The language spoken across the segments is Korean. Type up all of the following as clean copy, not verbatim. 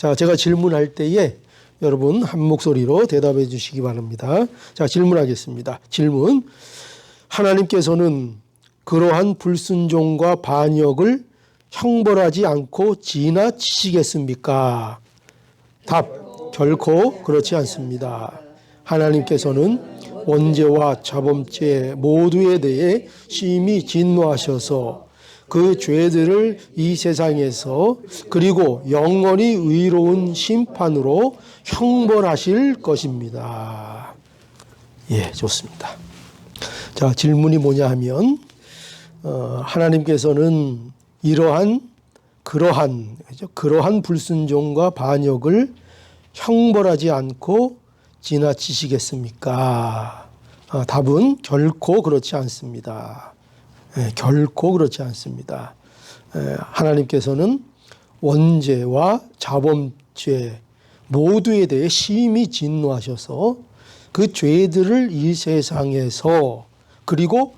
자, 제가 질문할 때에 여러분 한 목소리로 대답해 주시기 바랍니다. 자, 질문하겠습니다. 질문. 하나님께서는 그러한 불순종과 반역을 형벌하지 않고 지나치시겠습니까? 답. 결코 그렇지 않습니다. 하나님께서는 원죄와 자범죄 모두에 대해 심히 진노하셔서 그 죄들을 이 세상에서 그리고 영원히 의로운 심판으로 형벌하실 것입니다. 예, 좋습니다. 자, 질문이 뭐냐 하면 하나님께서는 그러한 불순종과 반역을 형벌하지 않고 지나치시겠습니까? 답은 결코 그렇지 않습니다. 결코 그렇지 않습니다. 하나님께서는 원죄와 자범죄 모두에 대해 심히 진노하셔서 그 죄들을 이 세상에서 그리고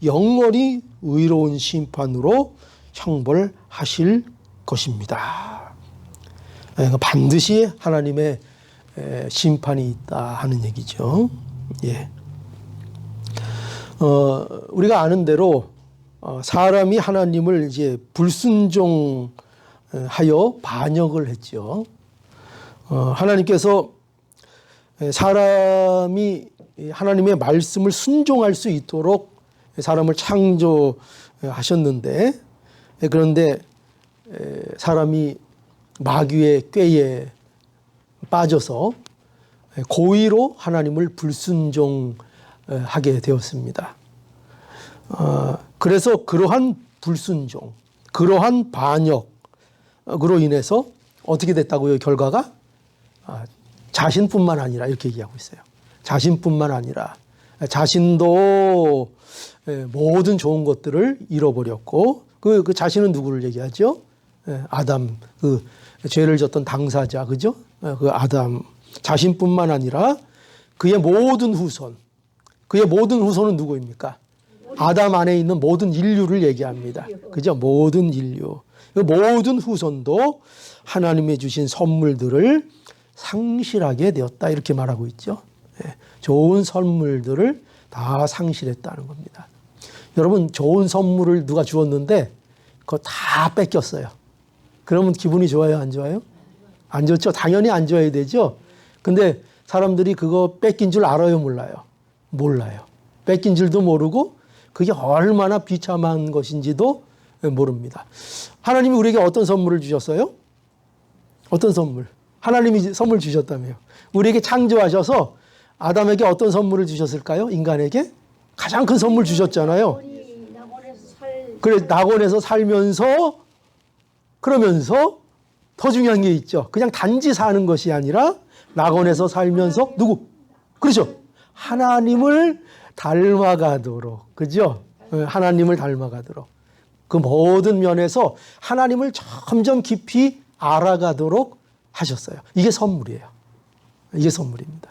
영원히 의로운 심판으로 형벌하실 것입니다. 반드시 하나님의 심판이 있다 하는 얘기죠. 예. 우리가 아는 대로 사람이 하나님을 이제 불순종하여 반역을 했죠. 하나님께서 사람이 하나님의 말씀을 순종할 수 있도록 사람을 창조하셨는데, 그런데 사람이 마귀의 꾀에 빠져서 고의로 하나님을 불순종하게 되었습니다. 그래서 그러한 불순종, 그러한 반역으로 인해서 어떻게 됐다고요? 결과가 자신뿐만 아니라 이렇게 얘기하고 있어요. 자신뿐만 아니라 자신도 모든 좋은 것들을 잃어버렸고 그 자신은 누구를 얘기하죠? 아담, 그 죄를 졌던 당사자, 그죠? 그 아담 자신뿐만 아니라 그의 모든 후손은 누구입니까? 아담 안에 있는 모든 인류를 얘기합니다. 그죠? 모든 인류. 그 모든 후손도 하나님이 주신 선물들을 상실하게 되었다. 이렇게 말하고 있죠. 좋은 선물들을 다 상실했다는 겁니다. 여러분, 좋은 선물을 누가 주었는데 그거 다 뺏겼어요. 그러면 기분이 좋아요? 안 좋아요? 안 좋죠? 당연히 안 좋아야 되죠? 근데 사람들이 그거 뺏긴 줄 알아요? 몰라요? 몰라요. 뺏긴 줄도 모르고 그게 얼마나 비참한 것인지도 모릅니다. 하나님이 우리에게 어떤 선물을 주셨어요? 어떤 선물? 하나님이 선물 주셨다며요. 우리에게 창조하셔서 아담에게 어떤 선물을 주셨을까요? 인간에게? 가장 큰 선물 주셨잖아요. 그래, 낙원에서 살면서 그러면서 더 중요한 게 있죠. 그냥 단지 사는 것이 아니라 낙원에서 살면서 누구? 그렇죠. 하나님을 닮아가도록. 그죠? 하나님을 닮아가도록. 그 모든 면에서 하나님을 점점 깊이 알아가도록 하셨어요. 이게 선물이에요. 이게 선물입니다.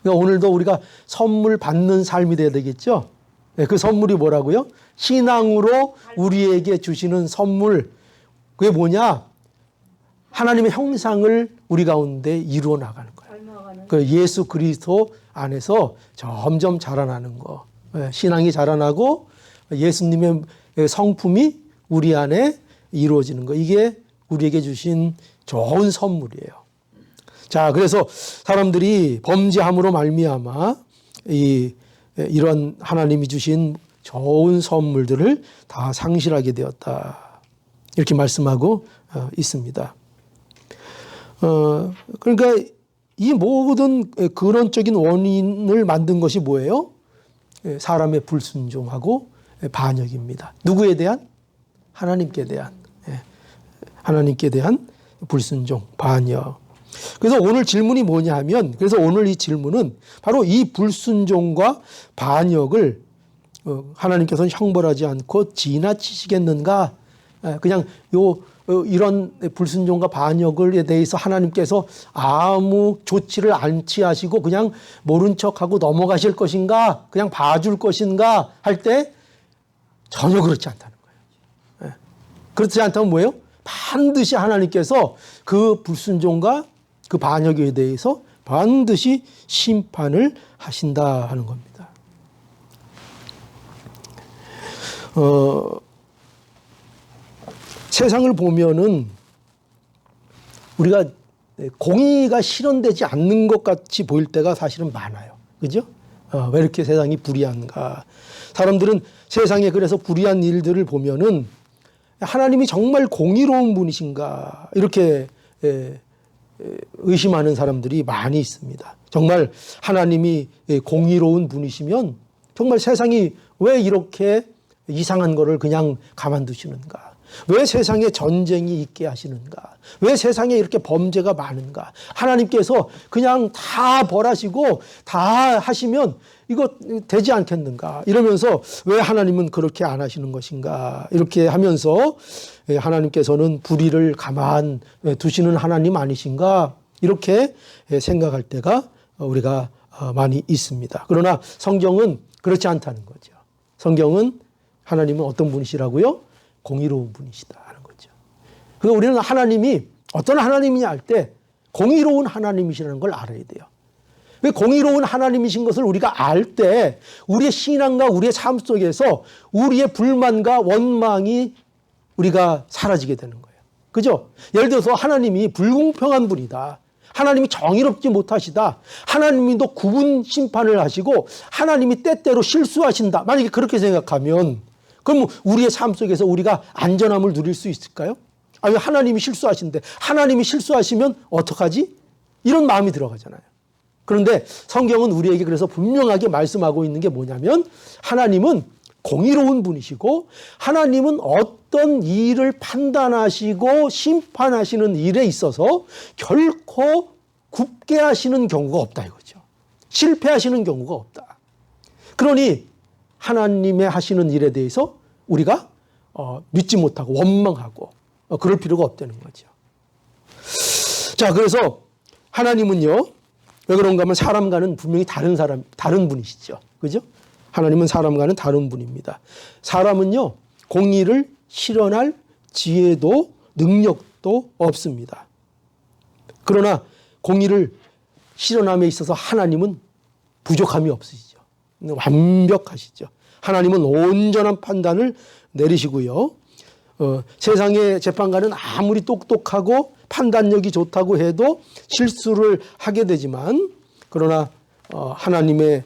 그러니까 오늘도 우리가 선물 받는 삶이 돼야 되겠죠? 그 선물이 뭐라고요? 신앙으로 우리에게 주시는 선물. 그게 뭐냐? 하나님의 형상을 우리 가운데 이루어 나가는 거예요. 그 예수 그리스도 안에서 점점 자라나는 거. 신앙이 자라나고 예수님의 성품이 우리 안에 이루어지는 거. 이게 우리에게 주신 좋은 선물이에요. 자, 그래서 사람들이 범죄함으로 말미암아 이런 하나님이 주신 좋은 선물들을 다 상실하게 되었다. 이렇게 말씀하고 있습니다. 그러니까 이 모든 근원적인 원인을 만든 것이 뭐예요? 사람의 불순종하고 반역입니다. 누구에 대한? 하나님께 대한. 하나님께 대한 불순종, 반역. 그래서 오늘 질문이 뭐냐 하면, 그래서 오늘 이 질문은 바로 이 불순종과 반역을 하나님께서는 형벌하지 않고 지나치시겠는가? 그냥 이런 불순종과 반역에 대해서 하나님께서 아무 조치를 안 취하시고 그냥 모른 척하고 넘어가실 것인가? 그냥 봐줄 것인가? 할 때 전혀 그렇지 않다는 거예요. 그렇지 않다면 뭐예요? 반드시 하나님께서 그 불순종과 그 반역에 대해서 반드시 심판을 하신다 하는 겁니다. 세상을 보면은 우리가 공의가 실현되지 않는 것 같이 보일 때가 사실은 많아요. 그죠? 왜 이렇게 세상이 불의한가? 사람들은 세상에 그래서 불의한 일들을 보면은 하나님이 정말 공의로운 분이신가? 이렇게 의심하는 사람들이 많이 있습니다. 정말 하나님이 공의로운 분이시면 정말 세상이 왜 이렇게 이상한 거를 그냥 가만두시는가? 왜 세상에 전쟁이 있게 하시는가? 왜 세상에 이렇게 범죄가 많은가? 하나님께서 그냥 다 벌하시고 다 하시면 이거 되지 않겠는가? 이러면서 왜 하나님은 그렇게 안 하시는 것인가? 이렇게 하면서 하나님께서는 불의를 가만 두시는 하나님 아니신가? 이렇게 생각할 때가 우리가 많이 있습니다. 그러나 성경은 그렇지 않다는 거죠. 성경은 하나님은 어떤 분이시라고요? 공의로운 분이시다 하는 거죠. 그래서 우리는 하나님이 어떤 하나님이냐 할 때 공의로운 하나님이시라는 걸 알아야 돼요. 공의로운 하나님이신 것을 우리가 알 때 우리의 신앙과 우리의 삶 속에서 우리의 불만과 원망이 우리가 사라지게 되는 거예요. 그죠? 예를 들어서 하나님이 불공평한 분이다. 하나님이 정의롭지 못하시다. 하나님이 또 구분 심판을 하시고 하나님이 때때로 실수하신다. 만약에 그렇게 생각하면 그럼 우리의 삶 속에서 우리가 안전함을 누릴 수 있을까요? 아니, 하나님이 실수하신데 하나님이 실수하시면 어떡하지? 이런 마음이 들어가잖아요. 그런데 성경은 우리에게 그래서 분명하게 말씀하고 있는 게 뭐냐면 하나님은 공의로운 분이시고 하나님은 어떤 일을 판단하시고 심판하시는 일에 있어서 결코 굽게 하시는 경우가 없다 이거죠. 실패하시는 경우가 없다. 그러니 하나님의 하시는 일에 대해서 우리가 믿지 못하고 원망하고 그럴 필요가 없다는 거죠. 자, 그래서 하나님은요, 왜 그런가 하면 사람과는 분명히 다른 분이시죠. 그죠? 하나님은 사람과는 다른 분입니다. 사람은요, 공의를 실현할 지혜도 능력도 없습니다. 그러나 공의를 실현함에 있어서 하나님은 부족함이 없으시죠. 완벽하시죠. 하나님은 온전한 판단을 내리시고요. 세상의 재판관은 아무리 똑똑하고 판단력이 좋다고 해도 실수를 하게 되지만 그러나 하나님의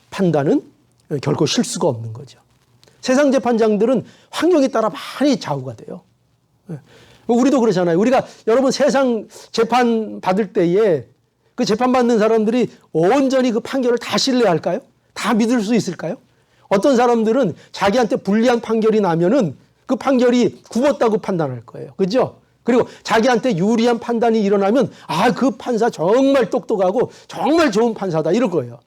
판단은 결코 실수가 없는 거죠. 세상 재판장들은 환경에 따라 많이 좌우가 돼요. 우리도 그러잖아요. 우리가 여러분 세상 재판 받을 때에 그 재판 받는 사람들이 온전히 그 판결을 다 신뢰할까요? 다 믿을 수 있을까요? 어떤 사람들은 자기한테 불리한 판결이 나면은 그 판결이 굽었다고 판단할 거예요. 그죠? 그리고 자기한테 유리한 판단이 일어나면 그 판사 정말 똑똑하고 정말 좋은 판사다 이럴 거예요.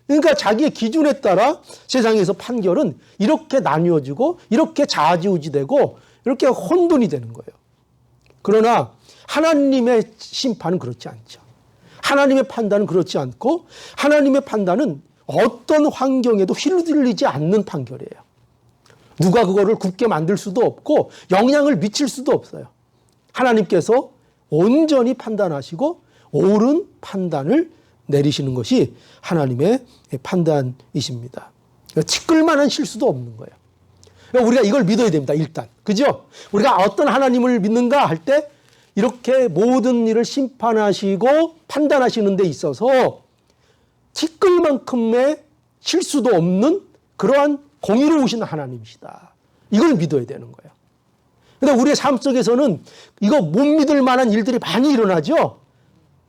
그러니까 자기의 기준에 따라 세상에서 판결은 이렇게 나뉘어지고 이렇게 좌지우지되고 이렇게 혼돈이 되는 거예요. 그러나 하나님의 심판은 그렇지 않죠. 하나님의 판단은 그렇지 않고 하나님의 판단은 어떤 환경에도 휘둘리지 않는 판결이에요. 누가 그거를 굳게 만들 수도 없고 영향을 미칠 수도 없어요. 하나님께서 온전히 판단하시고 옳은 판단을 내리시는 것이 하나님의 판단이십니다. 티끌만한 실수도 없는 거예요. 우리가 이걸 믿어야 됩니다. 일단. 그죠? 우리가 어떤 하나님을 믿는가 할 때 이렇게 모든 일을 심판하시고 판단하시는 데 있어서 티끌만큼의 실수도 없는 그러한 공의로우신 하나님이시다. 이걸 믿어야 되는 거예요. 근데 우리의 삶 속에서는 이거 못 믿을 만한 일들이 많이 일어나죠?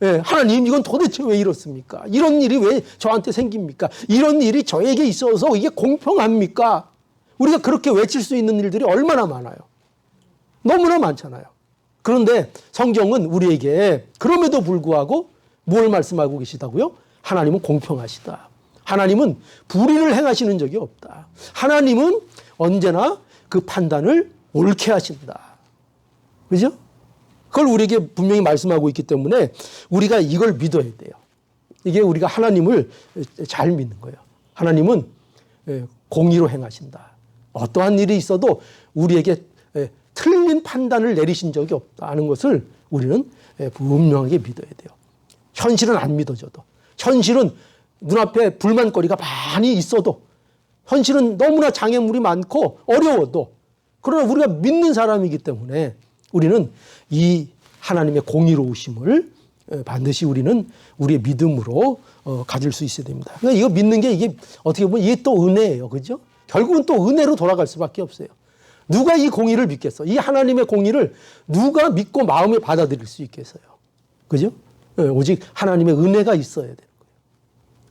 예, 하나님 이건 도대체 왜 이렇습니까? 이런 일이 왜 저한테 생깁니까? 이런 일이 저에게 있어서 이게 공평합니까? 우리가 그렇게 외칠 수 있는 일들이 얼마나 많아요. 너무나 많잖아요. 그런데 성경은 우리에게 그럼에도 불구하고 뭘 말씀하고 계시다고요? 하나님은 공평하시다. 하나님은 불의를 행하시는 적이 없다. 하나님은 언제나 그 판단을 옳게 하신다. 그죠? 그걸 우리에게 분명히 말씀하고 있기 때문에 우리가 이걸 믿어야 돼요. 이게 우리가 하나님을 잘 믿는 거예요. 하나님은 공의로 행하신다. 어떠한 일이 있어도 우리에게 틀린 판단을 내리신 적이 없다는 것을 우리는 분명하게 믿어야 돼요. 현실은 안 믿어져도, 현실은 눈앞에 불만거리가 많이 있어도, 현실은 너무나 장애물이 많고 어려워도, 그러나 우리가 믿는 사람이기 때문에 우리는 이 하나님의 공의로우심을 반드시 우리는 우리의 믿음으로 가질 수 있어야 됩니다. 그러니까 이거 믿는 게 이게 어떻게 보면 이게 또 은혜예요. 그죠? 결국은 또 은혜로 돌아갈 수밖에 없어요. 누가 이 공의를 믿겠어? 이 하나님의 공의를 누가 믿고 마음에 받아들일 수 있겠어요? 그죠? 오직 하나님의 은혜가 있어야 되는 거예요.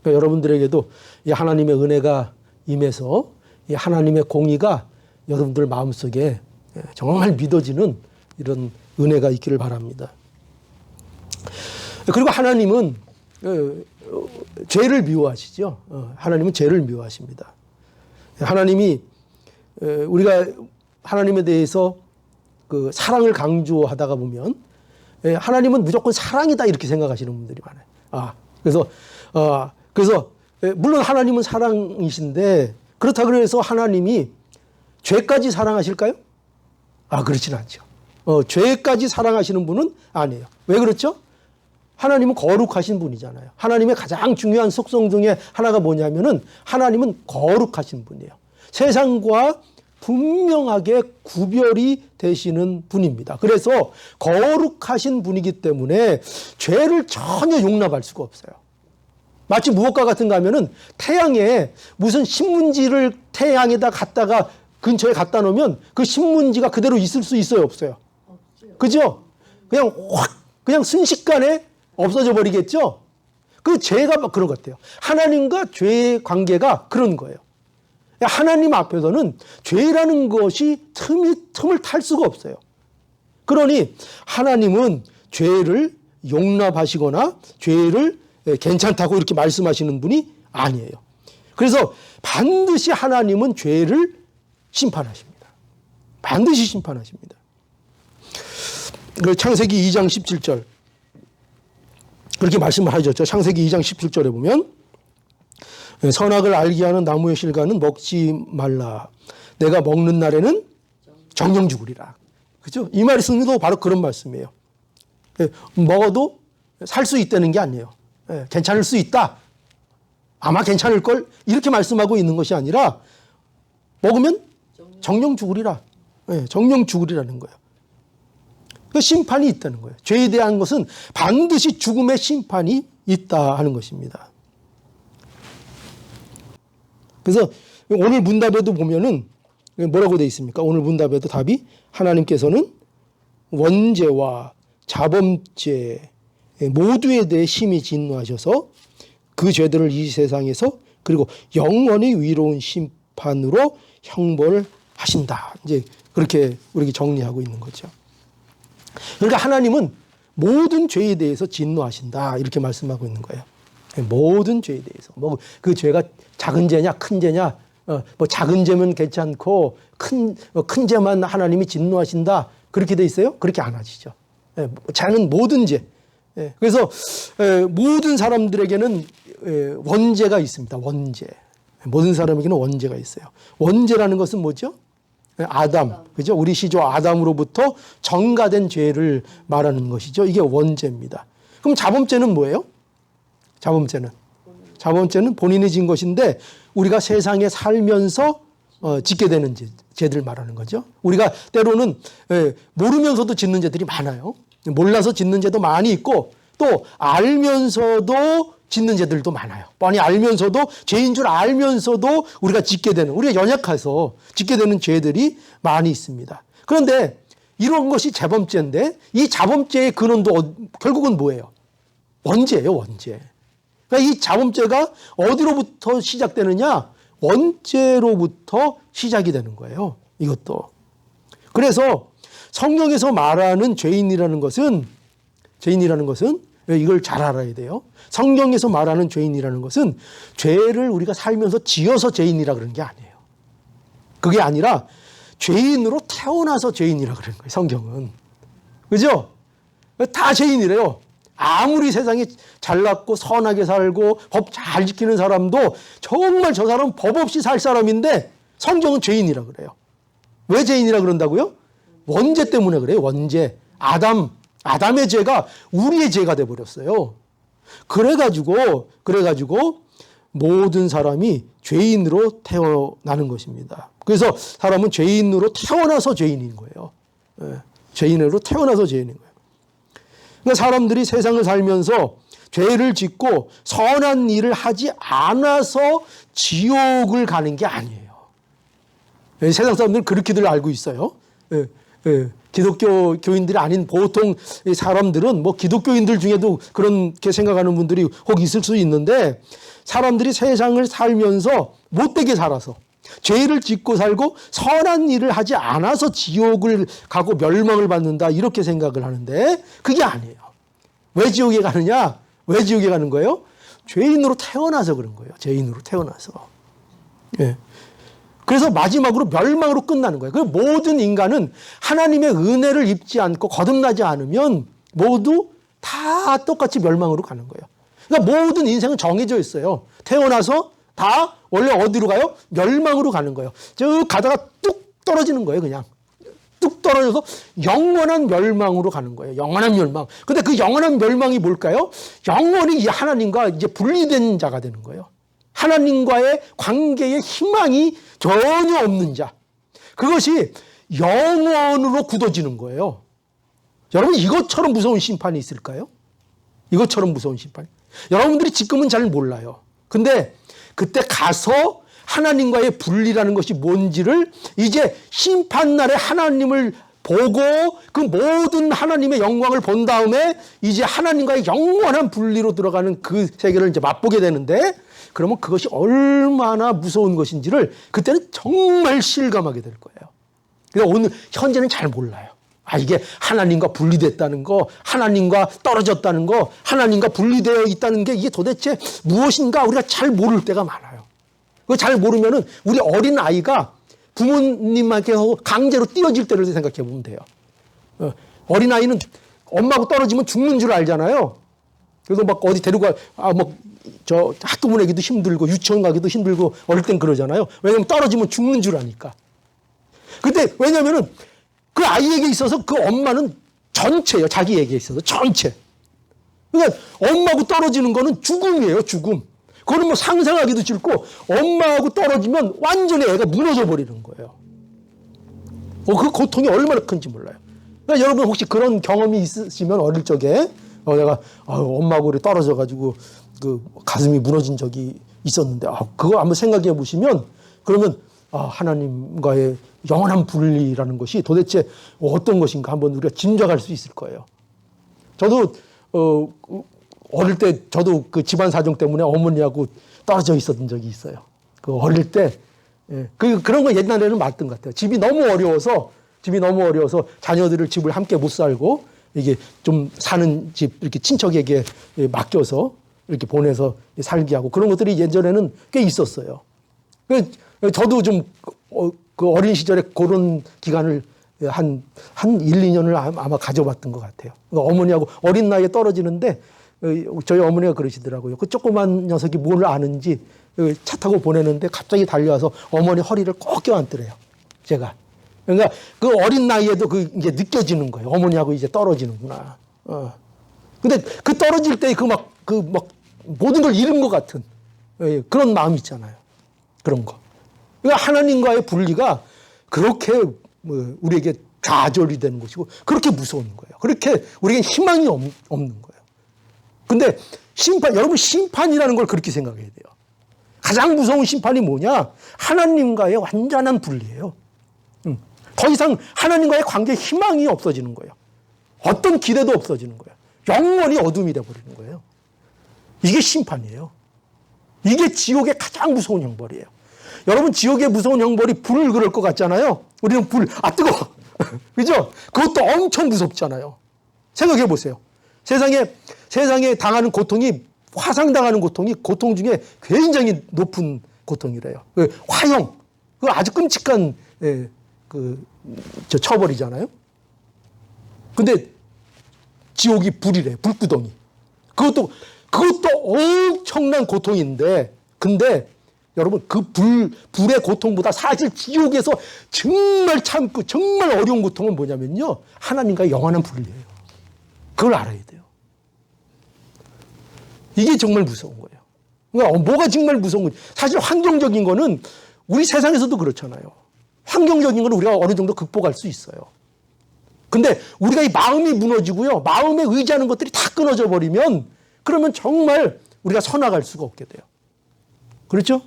그러니까 여러분들에게도 이 하나님의 은혜가 임해서 이 하나님의 공의가 여러분들 마음속에 정말 믿어지는 이런 은혜가 있기를 바랍니다. 그리고 하나님은 죄를 미워하시죠. 하나님은 죄를 미워하십니다. 하나님이 우리가 하나님에 대해서 그 사랑을 강조하다가 보면 하나님은 무조건 사랑이다 이렇게 생각하시는 분들이 많아요. 그래서 물론 하나님은 사랑이신데 그렇다고 해서 하나님이 죄까지 사랑하실까요? 그렇진 않죠. 죄까지 사랑하시는 분은 아니에요. 왜 그렇죠? 하나님은 거룩하신 분이잖아요. 하나님의 가장 중요한 속성 중에 하나가 뭐냐면은 하나님은 거룩하신 분이에요. 세상과 분명하게 구별이 되시는 분입니다. 그래서 거룩하신 분이기 때문에 죄를 전혀 용납할 수가 없어요. 마치 무엇과 같은가 하면은 태양에 무슨 신문지를 태양에다 갖다가 근처에 갖다 놓으면 그 신문지가 그대로 있을 수 있어요, 없어요? 그죠? 그냥 확, 그냥 순식간에 없어져 버리겠죠? 그 죄가 그런 것 같아요. 하나님과 죄의 관계가 그런 거예요. 하나님 앞에서는 죄라는 것이 틈을 탈 수가 없어요. 그러니 하나님은 죄를 용납하시거나 죄를 괜찮다고 이렇게 말씀하시는 분이 아니에요. 그래서 반드시 하나님은 죄를 심판하십니다. 반드시 심판하십니다. 창세기 2장 17절 그렇게 말씀을 하셨죠. 창세기 2장 17절에 보면 선악을 알게 하는 나무의 실과는 먹지 말라. 내가 먹는 날에는 정령 죽으리라. 그죠? 이 말씀도 바로 그런 말씀이에요. 먹어도 살 수 있다는 게 아니에요. 괜찮을 수 있다. 아마 괜찮을 걸 이렇게 말씀하고 있는 것이 아니라 먹으면 정령 죽으리라. 정령 죽으리라는 거예요. 그 심판이 있다는 거예요. 죄에 대한 것은 반드시 죽음의 심판이 있다 하는 것입니다. 그래서 오늘 문답에도 보면은 뭐라고 되어 있습니까? 오늘 문답에도 답이 하나님께서는 원죄와 자범죄 모두에 대해 심히 진노하셔서 그 죄들을 이 세상에서 그리고 영원히 위로운 심판으로 형벌을 하신다. 이제 그렇게 우리에게 정리하고 있는 거죠. 그러니까 하나님은 모든 죄에 대해서 진노하신다. 이렇게 말씀하고 있는 거예요. 모든 죄에 대해서. 뭐 그 죄가 작은 죄냐, 큰 죄냐, 뭐 작은 죄면 괜찮고 큰 죄만 하나님이 진노하신다. 그렇게 돼 있어요? 그렇게 안 하시죠. 죄는 모든 죄. 그래서 모든 사람들에게는 원죄가 있습니다. 원죄. 모든 사람에게는 원죄가 있어요. 원죄라는 것은 뭐죠? 아담, 그죠? 우리 시조 아담으로부터 전가된 죄를 말하는 것이죠. 이게 원죄입니다. 그럼 자범죄는 뭐예요? 자범죄는 본인이 진 것인데 우리가 세상에 살면서 짓게 되는 죄들 말하는 거죠. 우리가 때로는 모르면서도 짓는 죄들이 많아요. 몰라서 짓는 죄도 많이 있고 또 알면서도 짓는 죄들도 많아요. 뻔히 알면서도 죄인 줄 알면서도 우리가 짓게 되는, 우리가 연약해서 짓게 되는 죄들이 많이 있습니다. 그런데 이런 것이 자범죄인데 이 자범죄의 근원도 결국은 뭐예요? 원죄예요, 원죄. 그러니까 이 자범죄가 어디로부터 시작되느냐? 원죄로부터 시작이 되는 거예요. 이것도. 그래서 성경에서 말하는 죄인이라는 것은 이걸 잘 알아야 돼요. 성경에서 말하는 죄인이라는 것은 죄를 우리가 살면서 지어서 죄인이라 그런 게 아니에요. 그게 아니라 죄인으로 태어나서 죄인이라 그런 거예요. 성경은. 그죠? 다 죄인이래요. 아무리 세상에 잘났고 선하게 살고 법 잘 지키는 사람도 정말 저 사람은 법 없이 살 사람인데 성경은 죄인이라 그래요. 왜 죄인이라 그런다고요? 원죄 때문에 그래요. 원죄. 아담의 죄가 우리의 죄가 돼버렸어요. 그래가지고 모든 사람이 죄인으로 태어나는 것입니다. 그래서 사람은 죄인으로 태어나서 죄인인 거예요. 예, 죄인으로 태어나서 죄인인 거예요. 그러니까 사람들이 세상을 살면서 죄를 짓고 선한 일을 하지 않아서 지옥을 가는 게 아니에요. 예, 세상 사람들은 그렇게들 알고 있어요. 예, 기독교 교인들이 아닌 보통 사람들은 뭐 기독교인들 중에도 그렇게 생각하는 분들이 혹 있을 수 있는데, 사람들이 세상을 살면서 못되게 살아서 죄를 짓고 살고 선한 일을 하지 않아서 지옥을 가고 멸망을 받는다, 이렇게 생각을 하는데 그게 아니에요. 왜 지옥에 가느냐? 왜 지옥에 가는 거예요? 죄인으로 태어나서 그런 거예요. 죄인으로 태어나서. 예. 그래서 마지막으로 멸망으로 끝나는 거예요. 그 모든 인간은 하나님의 은혜를 입지 않고 거듭나지 않으면 모두 다 똑같이 멸망으로 가는 거예요. 그러니까 모든 인생은 정해져 있어요. 태어나서 다 원래 어디로 가요? 멸망으로 가는 거예요. 쭉 가다가 뚝 떨어지는 거예요. 그냥 뚝 떨어져서 영원한 멸망으로 가는 거예요. 영원한 멸망. 근데 그 영원한 멸망이 뭘까요? 영원히 이 하나님과 이제 분리된 자가 되는 거예요. 하나님과의 관계에 희망이 전혀 없는 자. 그것이 영원으로 굳어지는 거예요. 여러분, 이것처럼 무서운 심판이 있을까요? 이것처럼 무서운 심판이. 여러분들이 지금은 잘 몰라요. 근데 그때 가서 하나님과의 분리라는 것이 뭔지를 이제 심판날에 하나님을 보고 그 모든 하나님의 영광을 본 다음에 이제 하나님과의 영원한 분리로 들어가는 그 세계를 이제 맛보게 되는데, 그러면 그것이 얼마나 무서운 것인지를 그때는 정말 실감하게 될 거예요. 그래서 오늘 현재는 잘 몰라요. 이게 하나님과 분리됐다는 거, 하나님과 떨어졌다는 거, 하나님과 분리되어 있다는 게 이게 도대체 무엇인가 우리가 잘 모를 때가 많아요. 그거 잘 모르면은 우리 어린 아이가 부모님한테 강제로 띄어질 때를 생각해 보면 돼요. 어린 아이는 엄마하고 떨어지면 죽는 줄 알잖아요. 그래서 막 어디 데리고 저 학교 보내기도 힘들고 유치원 가기도 힘들고 어릴 땐 그러잖아요. 왜냐면 떨어지면 죽는 줄 아니까. 근데 왜냐면은 그 아이에게 있어서 그 엄마는 전체예요. 자기에게 있어서 전체. 그러니까 엄마하고 떨어지는 거는 죽음이에요. 죽음. 그거는 뭐 상상하기도 싫고, 엄마하고 떨어지면 완전히 애가 무너져 버리는 거예요. 그 고통이 얼마나 큰지 몰라요. 그러니까 여러분 혹시 그런 경험이 있으시면 어릴 적에 내가 엄마하고 우리 떨어져가지고 그 가슴이 무너진 적이 있었는데 그거 한번 생각해 보시면, 그러면 하나님과의 영원한 분리라는 것이 도대체 어떤 것인가 한번 우리가 짐작할 수 있을 거예요. 저도 어릴 때 저도 그 집안 사정 때문에 어머니하고 떨어져 있었던 적이 있어요. 그 어릴 때 그런 거 옛날에는 맞던 것 같아요. 집이 너무 어려워서 자녀들을 집을 함께 못 살고 이게 좀 사는 집 이렇게 친척에게 맡겨서 이렇게 보내서 살게 하고 그런 것들이 예전에는 꽤 있었어요. 저도 좀 그 어린 시절에 그런 기간을 한 1, 2년을 아마 가져봤던 것 같아요. 그러니까 어머니하고 어린 나이에 떨어지는데 저희 어머니가 그러시더라고요. 그 조그만 녀석이 뭘 아는지 차 타고 보내는데 갑자기 달려와서 어머니 허리를 꼭 껴안더래요. 제가. 그러니까 그 어린 나이에도 이게 느껴지는 거예요. 어머니하고 이제 떨어지는구나. 근데 그 떨어질 때 모든 걸 잃은 것 같은 그런 마음 있잖아요. 그런 거. 그러니까 하나님과의 분리가 그렇게 우리에게 좌절이 되는 것이고 그렇게 무서운 거예요. 그렇게 우리에게 희망이 없는 거예요. 근데 여러분 심판이라는 걸 그렇게 생각해야 돼요. 가장 무서운 심판이 뭐냐? 하나님과의 완전한 분리예요. 더 이상 하나님과의 관계에 희망이 없어지는 거예요. 어떤 기대도 없어지는 거예요. 영원히 어둠이 되어버리는 거예요. 이게 심판이에요. 이게 지옥의 가장 무서운 형벌이에요. 여러분 지옥의 무서운 형벌이 불을 그럴 것 같잖아요. 우리는 뜨거워. 그죠? 그것도 엄청 무섭잖아요. 생각해 보세요. 세상에 당하는 고통이, 화상당하는 고통이 고통 중에 굉장히 높은 고통이래요. 화형, 그 아주 끔찍한 처벌이잖아요. 근데 지옥이 불이래, 불구덩이. 그것도 엄청난 고통인데, 근데 여러분, 그 불의 고통보다 사실 지옥에서 정말 참고 정말 어려운 고통은 뭐냐면요, 하나님과의 영원한 분리예요. 그걸 알아야 돼요. 이게 정말 무서운 거예요. 그러니까 뭐가 정말 무서운 거지? 사실 환경적인 거는 우리 세상에서도 그렇잖아요. 환경적인 거는 우리가 어느 정도 극복할 수 있어요. 근데 우리가 이 마음이 무너지고요, 마음에 의지하는 것들이 다 끊어져 버리면, 그러면 정말 우리가 서나갈 수가 없게 돼요. 그렇죠?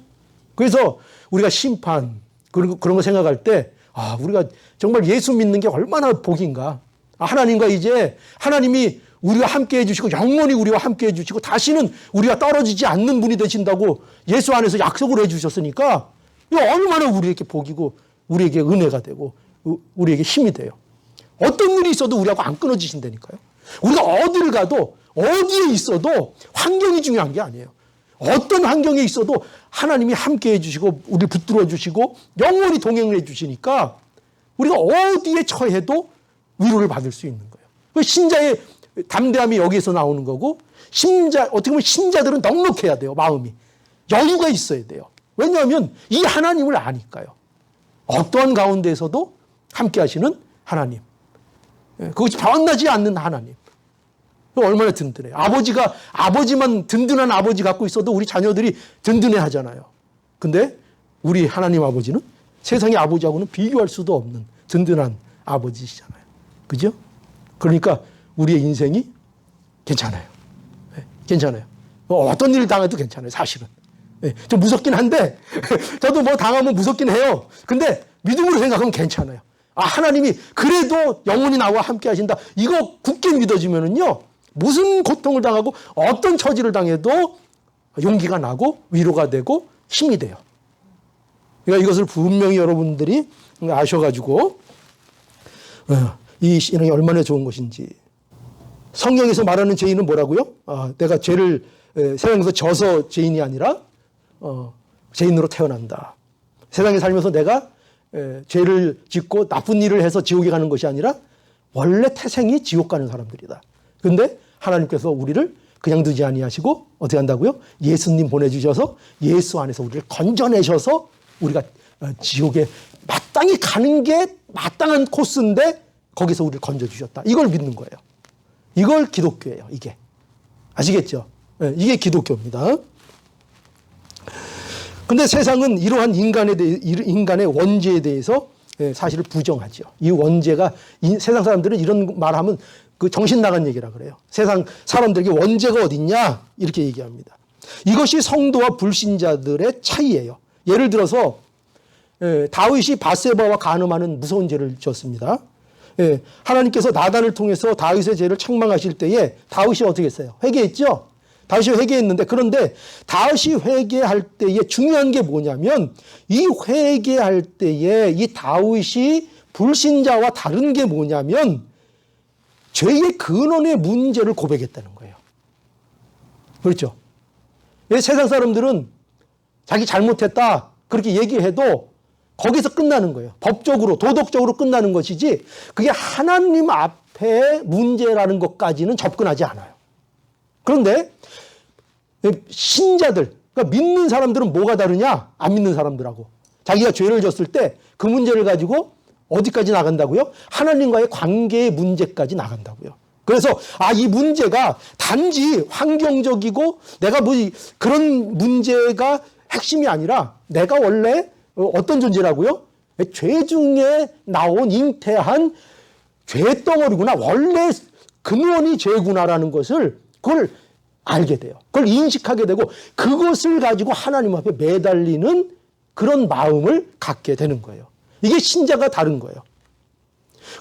그래서 우리가 심판, 그런 거 생각할 때, 우리가 정말 예수 믿는 게 얼마나 복인가. 하나님과 이제 하나님이 우리와 함께 해주시고 영원히 우리와 함께 해주시고 다시는 우리가 떨어지지 않는 분이 되신다고 예수 안에서 약속을 해주셨으니까, 이거 얼마나 우리에게 복이고 우리에게 은혜가 되고 우리에게 힘이 돼요. 어떤 일이 있어도 우리하고 안 끊어지신다니까요. 우리가 어디를 가도 어디에 있어도 환경이 중요한 게 아니에요. 어떤 환경에 있어도 하나님이 함께 해주시고 우리를 붙들어 주시고 영원히 동행을 해주시니까 우리가 어디에 처해도 위로를 받을 수 있는 거예요. 신자의 담대함이 여기에서 나오는 거고, 어떻게 보면 신자들은 넉넉해야 돼요. 마음이 여유가 있어야 돼요. 왜냐하면 이 하나님을 아니까요. 어떠한 가운데에서도 함께 하시는 하나님, 그것이 변하지 않는 하나님, 얼마나 든든해요. 아버지만 든든한 아버지 갖고 있어도 우리 자녀들이 든든해 하잖아요. 근데 우리 하나님 아버지는 세상의 아버지하고는 비교할 수도 없는 든든한 아버지시잖아요. 그죠? 그러니까 우리의 인생이 괜찮아요. 괜찮아요. 어떤 일을 당해도 괜찮아요, 사실은. 좀 무섭긴 한데, 저도 뭐 당하면 무섭긴 해요. 근데 믿음으로 생각하면 괜찮아요. 하나님이 그래도 영원히 나와 함께 하신다. 이거 굳게 믿어지면은요, 무슨 고통을 당하고 어떤 처지를 당해도 용기가 나고 위로가 되고 힘이 돼요. 그러니까 이것을 분명히 여러분들이 아셔가지고 이 신앙이 얼마나 좋은 것인지. 성경에서 말하는 죄인은 뭐라고요? 내가 죄를 세상에서 져서 죄인이 아니라 죄인으로 태어난다. 세상에 살면서 내가 죄를 짓고 나쁜 일을 해서 지옥에 가는 것이 아니라 원래 태생이 지옥 가는 사람들이다. 그런데 하나님께서 우리를 그냥 두지 아니하시고 어떻게 한다고요? 예수님 보내주셔서 예수 안에서 우리를 건져내셔서 우리가 지옥에 마땅히 가는 게 마땅한 코스인데 거기서 우리를 건져주셨다. 이걸 믿는 거예요. 이걸 기독교예요. 이게. 아시겠죠? 이게 기독교입니다. 근데 세상은 이러한 인간의 원죄에 대해서 사실을 부정하죠. 이 원죄가, 세상 사람들은 이런 말하면 그 정신 나간 얘기라 그래요. 세상 사람들에게 원죄가 어딨냐? 이렇게 얘기합니다. 이것이 성도와 불신자들의 차이예요. 예를 들어서 다윗이 밧세바와 간음하는 무서운 죄를 지었습니다. 하나님께서 나단을 통해서 다윗의 죄를 책망하실 때에 다윗이 어떻게 했어요? 회개했죠? 다윗이 회개했는데, 그런데 다윗이 회개할 때에 중요한 게 뭐냐면, 이 회개할 때에 이 다윗이 불신자와 다른 게 뭐냐면 죄의 근원의 문제를 고백했다는 거예요. 그렇죠? 세상 사람들은 자기 잘못했다 그렇게 얘기해도 거기서 끝나는 거예요. 법적으로, 도덕적으로 끝나는 것이지 그게 하나님 앞에 문제라는 것까지는 접근하지 않아요. 그런데 신자들, 그러니까 믿는 사람들은 뭐가 다르냐? 안 믿는 사람들하고. 자기가 죄를 졌을 때 그 문제를 가지고 어디까지 나간다고요? 하나님과의 관계의 문제까지 나간다고요. 그래서 이 문제가 단지 환경적이고 내가 그런 문제가 핵심이 아니라 내가 원래 어떤 존재라고요? 죄 중에 나온 잉태한 죄덩어리구나. 원래 근원이 죄구나라는 것을 그걸 알게 돼요. 그걸 인식하게 되고 그것을 가지고 하나님 앞에 매달리는 그런 마음을 갖게 되는 거예요. 이게 신자가 다른 거예요.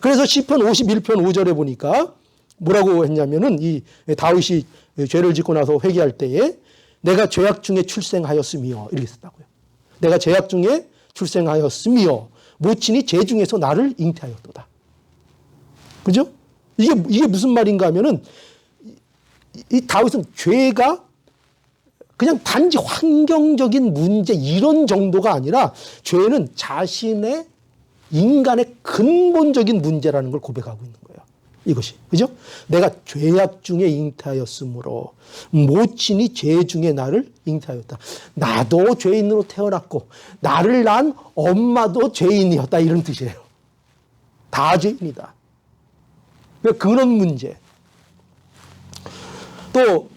그래서 시편 51편 5절에 보니까 뭐라고 했냐면은 이 다윗이 죄를 짓고 나서 회개할 때에 내가 죄악 중에 출생하였으며 이렇게 썼다고요. 내가 죄악 중에 출생하였으며 모친이 죄 중에서 나를 잉태하였도다. 그죠? 이게 무슨 말인가 하면은 이 다윗은 죄가 그냥 단지 환경적인 문제 이런 정도가 아니라 죄는 자신의 인간의 근본적인 문제라는 걸 고백하고 있는 거예요. 이것이. 그죠? 내가 죄악 중에 잉태하였으므로 모친이 죄 중에 나를 잉태하였다. 나도 죄인으로 태어났고 나를 낳은 엄마도 죄인이었다. 이런 뜻이에요. 다 죄인이다. 그런 문제. 또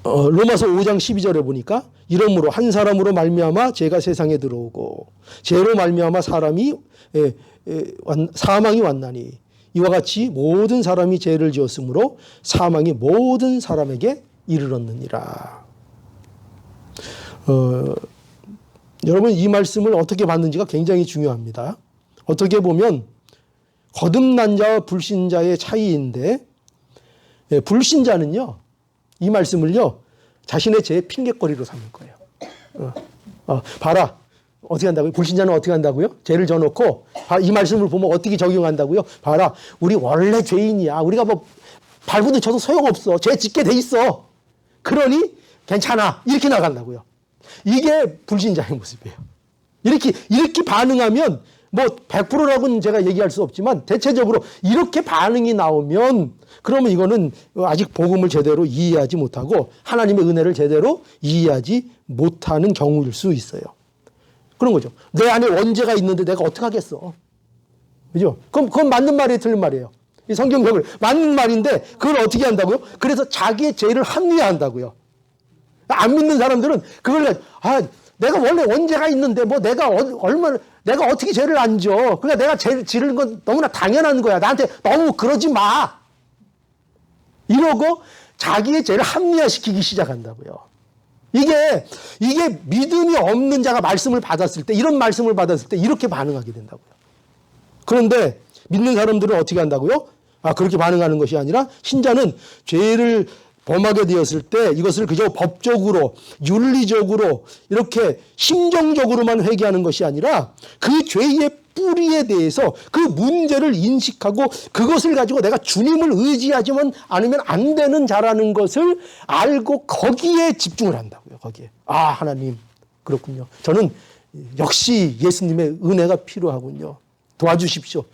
로마서 5장 12절에 보니까 이러므로 한 사람으로 말미암아 죄가 세상에 들어오고 죄로 말미암아 사망이 왔나니 이와 같이 모든 사람이 죄를 지었으므로 사망이 모든 사람에게 이르렀느니라. 여러분 이 말씀을 어떻게 받는지가 굉장히 중요합니다. 어떻게 보면 거듭난 자와 불신자의 차이인데 불신자는요 이 말씀을요 자신의 죄의 핑계거리로 삼을 거예요. 봐라. 어떻게 한다고요? 불신자는 어떻게 한다고요? 죄를 져놓고 이 말씀을 보면 어떻게 적용한다고요? 봐라. 우리 원래 죄인이야. 우리가 뭐 발부둥 쳐도 소용없어. 죄 짓게 돼 있어. 그러니 괜찮아. 이렇게 나간다고요. 이게 불신자의 모습이에요. 이렇게 반응하면 뭐 100%라고는 제가 얘기할 수 없지만 대체적으로 이렇게 반응이 나오면 그러면 이거는 아직 복음을 제대로 이해하지 못하고 하나님의 은혜를 제대로 이해하지 못하는 경우일 수 있어요. 그런 거죠. 내 안에 원죄가 있는데 내가 어떻게 하겠어? 그죠? 그건 맞는 말이에요, 틀린 말이에요. 이 성경적으로 맞는 말인데 그걸 어떻게 한다고요? 그래서 자기의 죄를 합리화한다고요. 안 믿는 사람들은 그걸 내가 원래 원죄가 있는데 뭐 내가 어떻게 죄를 안 져? 그러니까 내가 죄를 지르는 건 너무나 당연한 거야. 나한테 너무 그러지 마. 이러고 자기의 죄를 합리화시키기 시작한다고요. 이게 믿음이 없는 자가 말씀을 받았을 때, 이런 말씀을 받았을 때 이렇게 반응하게 된다고요. 그런데 믿는 사람들은 어떻게 한다고요? 그렇게 반응하는 것이 아니라 신자는 죄를 범하게 되었을 때 이것을 그저 법적으로, 윤리적으로 이렇게 심정적으로만 회개하는 것이 아니라 그 죄의 뿌리에 대해서 그 문제를 인식하고 그것을 가지고 내가 주님을 의지하지만 않으면 안 되는 자라는 것을 알고 거기에 집중을 한다고요. 거기에. 하나님 그렇군요. 저는 역시 예수님의 은혜가 필요하군요. 도와주십시오.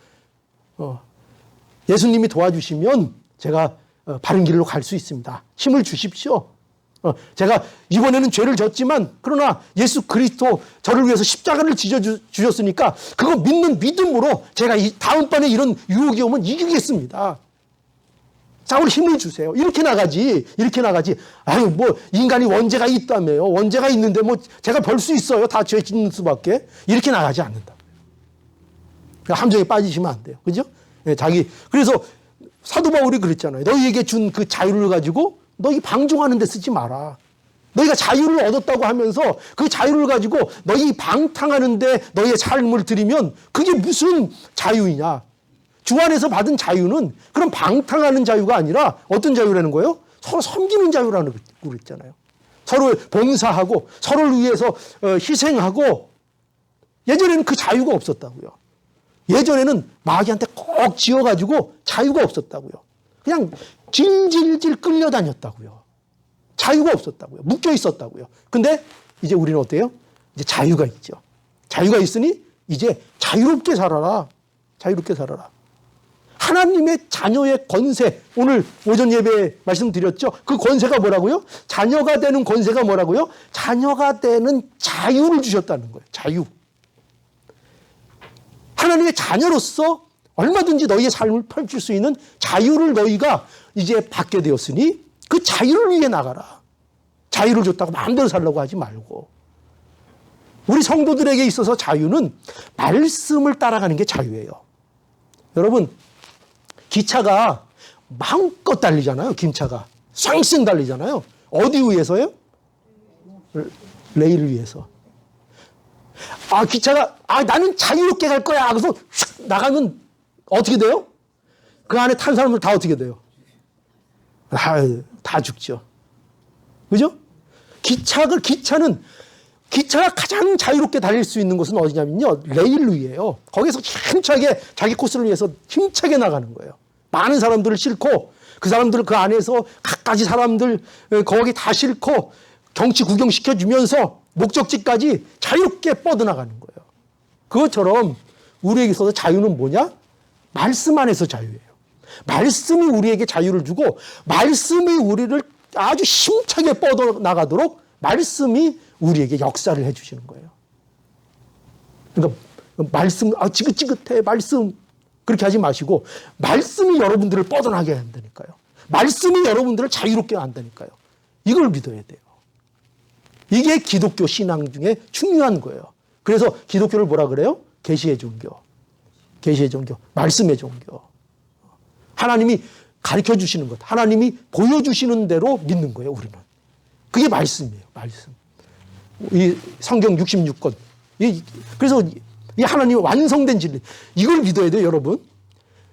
예수님이 도와주시면 제가 바른 길로 갈 수 있습니다. 힘을 주십시오. 제가 이번에는 죄를 졌지만 그러나 예수 그리스도 저를 위해서 십자가를 지어주셨으니까 그거 믿는 믿음으로 제가 다음번에 이런 유혹이 오면 이기겠습니다. 싸울 힘을 주세요. 이렇게 나가지. 뭐 인간이 원죄가 있다며요. 원죄가 있는데 뭐 제가 벌 수 있어요. 다 죄 짓는 수밖에. 이렇게 나가지 않는다. 함정에 빠지시면 안 돼요. 그죠? 그래서 사도 바울이 그랬잖아요. 너희에게 준 그 자유를 가지고 너희 방종하는 데 쓰지 마라. 너희가 자유를 얻었다고 하면서 그 자유를 가지고 너희 방탕하는 데 너희의 삶을 들이면 그게 무슨 자유이냐. 주 안에서 받은 자유는 그런 방탕하는 자유가 아니라 어떤 자유라는 거예요? 서로 섬기는 자유라는 그랬잖아요. 서로 봉사하고 서로를 위해서 희생하고 예전에는 그 자유가 없었다고요. 예전에는 마귀한테 꼭 지어가지고 자유가 없었다고요. 그냥 질질질 끌려다녔다고요. 자유가 없었다고요. 묶여 있었다고요. 근데 이제 우리는 어때요? 이제 자유가 있죠. 자유가 있으니 이제 자유롭게 살아라. 자유롭게 살아라. 하나님의 자녀의 권세, 오늘 오전 예배에 말씀드렸죠. 그 권세가 뭐라고요? 자녀가 되는 권세가 뭐라고요? 자녀가 되는 자유를 주셨다는 거예요. 자유. 하나님의 자녀로서 얼마든지 너희의 삶을 펼칠 수 있는 자유를 너희가 이제 받게 되었으니 그 자유를 위해 나가라. 자유를 줬다고 마음대로 살려고 하지 말고. 우리 성도들에게 있어서 자유는 말씀을 따라가는 게 자유예요. 여러분, 기차가 마음껏 달리잖아요. 기차가 쌩쌩 달리잖아요. 어디 위해서요? 레일을 위해서. 기차가 나는 자유롭게 갈 거야. 그래서 슉 나가면 어떻게 돼요? 그 안에 탄 사람들 다 어떻게 돼요? 다 죽죠. 그죠? 기차가 가장 자유롭게 달릴 수 있는 곳은 어디냐면요. 레일 위에요. 거기서 힘차게 자기 코스를 위해서 힘차게 나가는 거예요. 많은 사람들을 싣고 그 사람들을 그 안에서 갖가지 사람들 거기 다 싣고 경치 구경시켜주면서 목적지까지 자유롭게 뻗어나가는 거예요. 그것처럼 우리에게 있어서 자유는 뭐냐? 말씀 안에서 자유예요. 말씀이 우리에게 자유를 주고 말씀이 우리를 아주 힘차게 뻗어나가도록 말씀이 우리에게 역사를 해주시는 거예요. 그러니까 말씀, 지긋지긋해 말씀 그렇게 하지 마시고 말씀이 여러분들을 뻗어나게 한다니까요. 말씀이 여러분들을 자유롭게 한다니까요. 이걸 믿어야 돼요. 이게 기독교 신앙 중에 중요한 거예요. 그래서 기독교를 뭐라 그래요? 계시의 종교. 계시의 종교. 말씀의 종교. 하나님이 가르쳐 주시는 것, 하나님이 보여주시는 대로 믿는 거예요, 우리는. 그게 말씀이에요, 말씀. 이 성경 66권. 그래서 이 하나님의 완성된 진리. 이걸 믿어야 돼요, 여러분.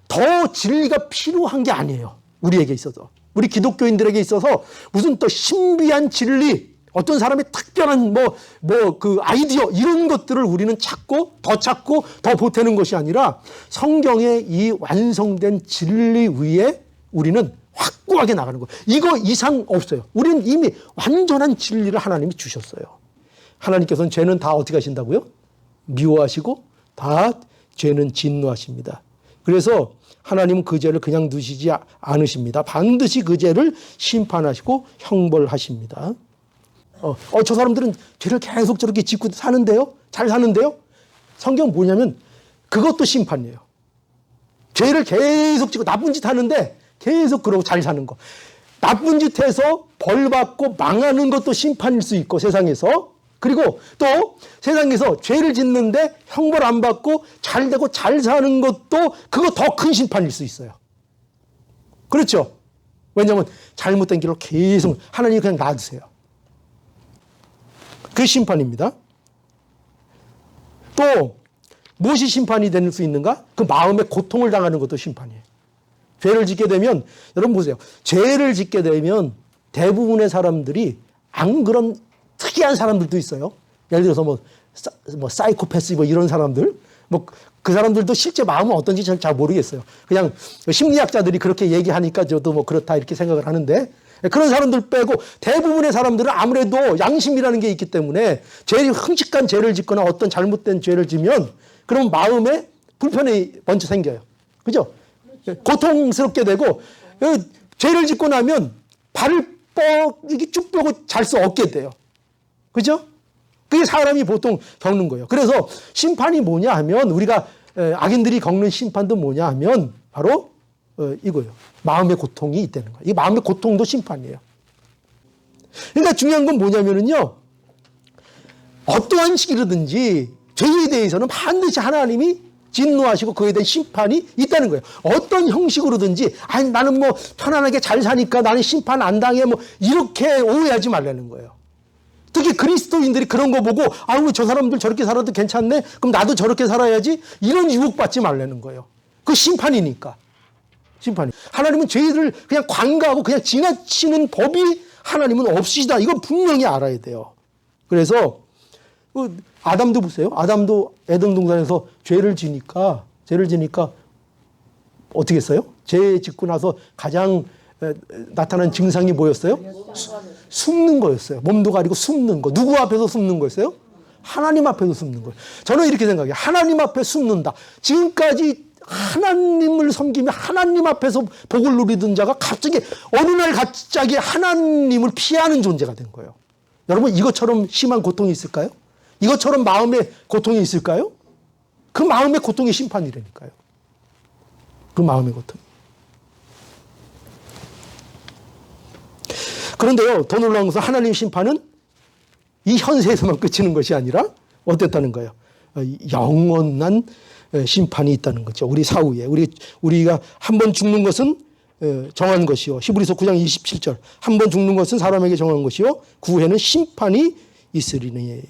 더 진리가 필요한 게 아니에요. 우리에게 있어서. 우리 기독교인들에게 있어서 무슨 또 신비한 진리, 어떤 사람의 특별한 그 아이디어, 이런 것들을 우리는 찾고 더 보태는 것이 아니라 성경의 이 완성된 진리 위에 우리는 확고하게 나가는 거예요. 이거 이상 없어요. 우리는 이미 완전한 진리를 하나님이 주셨어요. 하나님께서는 죄는 다 어떻게 하신다고요? 미워하시고 다 죄는 진노하십니다. 그래서 하나님은 그 죄를 그냥 두시지 않으십니다. 반드시 그 죄를 심판하시고 형벌하십니다. 저 사람들은 죄를 계속 저렇게 짓고 사는데요? 잘 사는데요? 성경은 뭐냐면 그것도 심판이에요. 죄를 계속 짓고 나쁜 짓 하는데 계속 그러고 잘 사는 거. 나쁜 짓 해서 벌 받고 망하는 것도 심판일 수 있고, 세상에서. 그리고 또 세상에서 죄를 짓는데 형벌 안 받고 잘 되고 잘 사는 것도 그거 더 큰 심판일 수 있어요. 그렇죠? 왜냐하면 잘못된 길로 계속 하나님이 그냥 놔두세요. 그게 심판입니다. 또 무엇이 심판이 될 수 있는가? 그 마음의 고통을 당하는 것도 심판이에요. 죄를 짓게 되면, 여러분 보세요. 죄를 짓게 되면 대부분의 사람들이 안 그런 특이한 사람들도 있어요. 예를 들어서 사이코패스 이런 사람들, 그 사람들도 실제 마음은 어떤지 잘 모르겠어요. 그냥 심리학자들이 그렇게 얘기하니까 저도 그렇다 이렇게 생각을 하는데, 그런 사람들 빼고 대부분의 사람들은 아무래도 양심이라는 게 있기 때문에 흠칫한 죄를 짓거나 어떤 잘못된 죄를 지면 그럼 마음에 불편이 먼저 생겨요. 그죠? 고통스럽게 되고, 죄를 짓고 나면 발을 이렇게 쭉 펴고 잘 수 없게 돼요. 그죠? 그게 사람이 보통 겪는 거예요. 그래서 심판이 뭐냐 하면, 우리가 악인들이 겪는 심판도 뭐냐 하면 바로 이거예요. 마음의 고통이 있다는 거예요. 이 마음의 고통도 심판이에요. 그러니까 중요한 건 뭐냐면요, 어떠한 식이든지 죄에 대해서는 반드시 하나님이 진노하시고 그에 대한 심판이 있다는 거예요. 어떤 형식으로든지 나는 편안하게 잘 사니까 나는 심판 안 당해 이렇게 오해하지 말라는 거예요. 특히 그리스도인들이 그런 거 보고 저 사람들 저렇게 살아도 괜찮네? 그럼 나도 저렇게 살아야지? 이런 유혹받지 말라는 거예요. 그 심판이니까. 심판이. 하나님은 죄를 그냥 관가하고 그냥 지나치는 법이 하나님은 없으시다. 이건 분명히 알아야 돼요. 그래서 아담도 보세요. 아담도 에덴 동산에서 죄를 지니까 어떻게 했어요? 죄 짓고 나서 가장 나타난 증상이 뭐였어요? 숨는 거였어요. 몸도 가리고 숨는 거. 누구 앞에서 숨는 거였어요? 하나님 앞에서 숨는 거예요. 저는 이렇게 생각해요. 하나님 앞에 숨는다. 지금까지 하나님을 섬기며 하나님 앞에서 복을 누리던 자가 갑자기 어느 날 갑자기 하나님을 피하는 존재가 된 거예요. 여러분, 이것처럼 심한 고통이 있을까요? 이것처럼 마음의 고통이 있을까요? 그 마음의 고통이 심판이라니까요. 그 마음의 고통. 그런데요, 더 놀라운 것은 하나님 심판은 이 현세에서만 그치는 것이 아니라 어땠다는 거예요? 영원한 심판이 있다는 거죠. 우리 사후에. 우리가 한 번 죽는 것은 정한 것이요. 히브리서 9장 27절. 한 번 죽는 것은 사람에게 정한 것이요. 그 후에는 심판이 있으리니.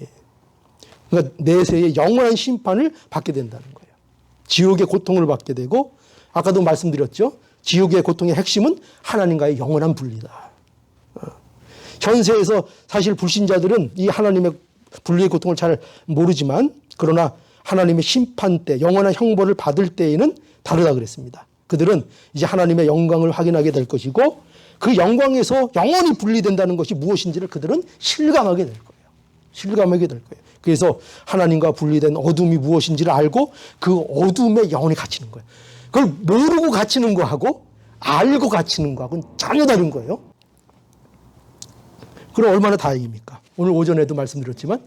그러니까 내세에 영원한 심판을 받게 된다는 거예요. 지옥의 고통을 받게 되고, 아까도 말씀드렸죠. 지옥의 고통의 핵심은 하나님과의 영원한 분리다. 현세에서 사실 불신자들은 이 하나님의 분리의 고통을 잘 모르지만, 그러나 하나님의 심판 때, 영원한 형벌을 받을 때에는 다르다 그랬습니다. 그들은 이제 하나님의 영광을 확인하게 될 것이고, 그 영광에서 영원히 분리된다는 것이 무엇인지를 그들은 실감하게 될 거예요. 실감하게 될 거예요. 그래서 하나님과 분리된 어둠이 무엇인지를 알고 그 어둠에 영원히 갇히는 거예요. 그걸 모르고 갇히는 거하고 알고 갇히는 거하고는 전혀 다른 거예요. 그럼 얼마나 다행입니까? 오늘 오전에도 말씀드렸지만,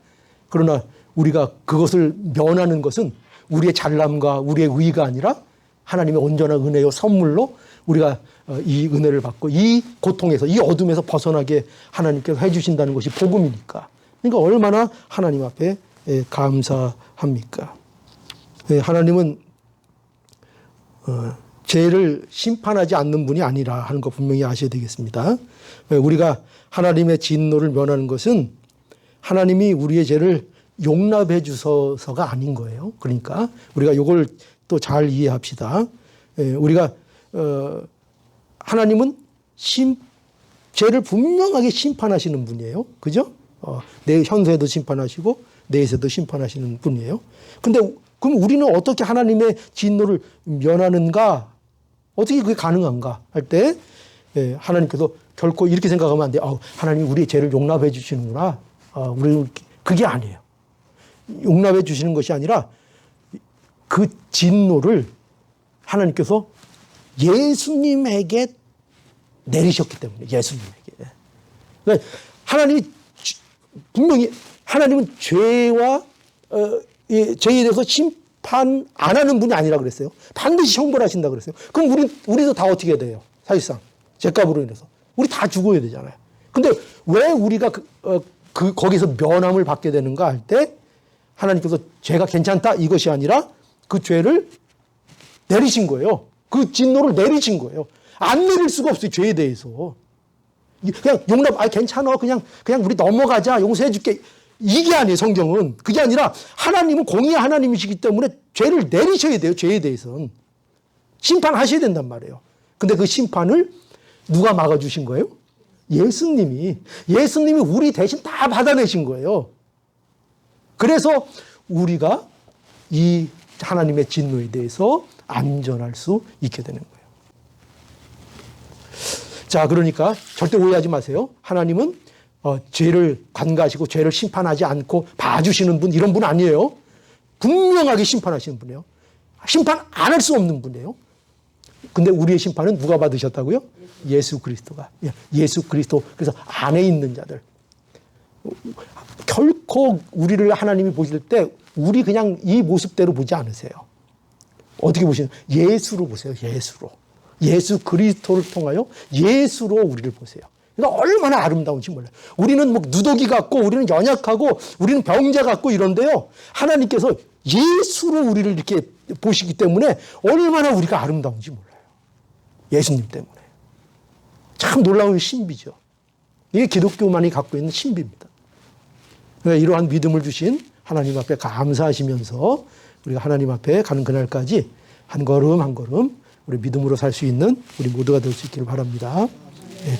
그러나 우리가 그것을 면하는 것은 우리의 잘남과 우리의 의가 아니라 하나님의 온전한 은혜요 선물로 우리가 이 은혜를 받고 이 고통에서, 이 어둠에서 벗어나게 하나님께서 해주신다는 것이 복음이니까. 그러니까 얼마나 하나님 앞에 감사합니까? 하나님은 죄를 심판하지 않는 분이 아니라 하는 거 분명히 아셔야 되겠습니다. 우리가 하나님의 진노를 면하는 것은 하나님이 우리의 죄를 용납해 주셔서가 아닌 거예요. 그러니까 우리가 이걸 또 잘 이해합시다. 우리가 하나님은 죄를 분명하게 심판하시는 분이에요. 그죠? 내 현세에도 심판하시고 내세도 심판하시는 분이에요. 근데 그럼 우리는 어떻게 하나님의 진노를 면하는가? 어떻게 그게 가능한가? 할 때 하나님께서 결코 이렇게 생각하면 안 돼요. 하나님이 우리의 죄를 용납해 주시는구나. 우리 그게 아니에요. 용납해 주시는 것이 아니라 그 진노를 하나님께서 예수님에게 내리셨기 때문에, 예수님에게. 그러니까 하나님이 분명히 하나님은 죄와 죄에 대해서 심판 안 하는 분이 아니라 그랬어요. 반드시 형벌하신다 그랬어요. 그럼 우리도 다 어떻게 돼요? 사실상 죄값으로 인해서 우리 다 죽어야 되잖아요. 근데 왜 우리가 거기서 면함을 받게 되는가 할 때 하나님께서 죄가 괜찮다 이것이 아니라 그 죄를 내리신 거예요. 그 진노를 내리신 거예요. 안 내릴 수가 없어요. 죄에 대해서. 그냥 괜찮아. 그냥 우리 넘어가자. 용서해 줄게. 이게 아니에요. 성경은. 그게 아니라 하나님은 공의의 하나님이시기 때문에 죄를 내리셔야 돼요. 죄에 대해서는. 심판하셔야 된단 말이에요. 근데 그 심판을 누가 막아주신 거예요? 예수님이 우리 대신 다 받아내신 거예요. 그래서 우리가 이 하나님의 진노에 대해서 안전할 수 있게 되는 거예요. 자, 그러니까 절대 오해하지 마세요. 하나님은 죄를 관가하시고 죄를 심판하지 않고 봐주시는 분, 이런 분 아니에요. 분명하게 심판하시는 분이에요. 심판 안 할 수 없는 분이에요. 근데 우리의 심판은 누가 받으셨다고요? 예수 그리스도가. 예수 그리스도. 그래서 안에 있는 자들. 결코 우리를 하나님이 보실 때 우리 그냥 이 모습대로 보지 않으세요. 어떻게 보시는? 예수로 보세요. 예수로. 예수 그리스도를 통하여 예수로 우리를 보세요. 그러니까 얼마나 아름다운지 몰라요. 우리는 뭐 누더기 같고 우리는 연약하고 우리는 병자 같고 이런데요. 하나님께서 예수로 우리를 이렇게 보시기 때문에 얼마나 우리가 아름다운지 몰라요. 예수님 때문에. 참 놀라운 신비죠. 이게 기독교만이 갖고 있는 신비입니다. 이러한 믿음을 주신 하나님 앞에 감사하시면서 우리가 하나님 앞에 가는 그날까지 한 걸음 한 걸음 우리 믿음으로 살 수 있는 우리 모두가 될 수 있기를 바랍니다. 네.